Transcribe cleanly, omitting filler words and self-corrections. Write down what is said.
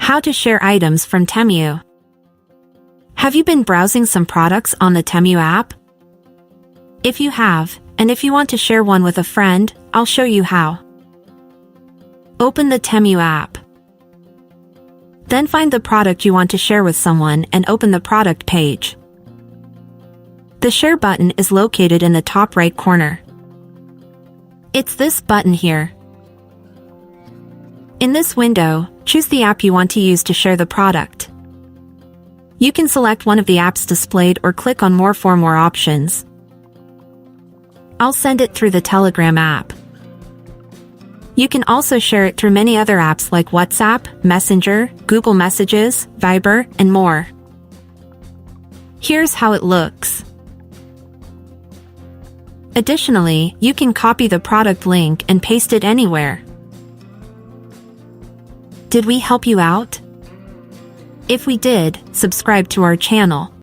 How to share items from Temu. Have you been browsing some products on the Temu app? If you have, and if you want to share one with a friend, I'll show you how. Open the Temu app. Then find the product you want to share with someone and open the product page. The share button is located in the top right corner. It's this button here. In this window, choose the app you want to use to share the product. You can select one of the apps displayed or click on More for more options. I'll send it through the Telegram app. You can also share it through many other apps like WhatsApp, Messenger, Google Messages, Viber, and more. Here's how it looks. Additionally, you can copy the product link and paste it anywhere. Did we help you out? If we did, subscribe to our channel.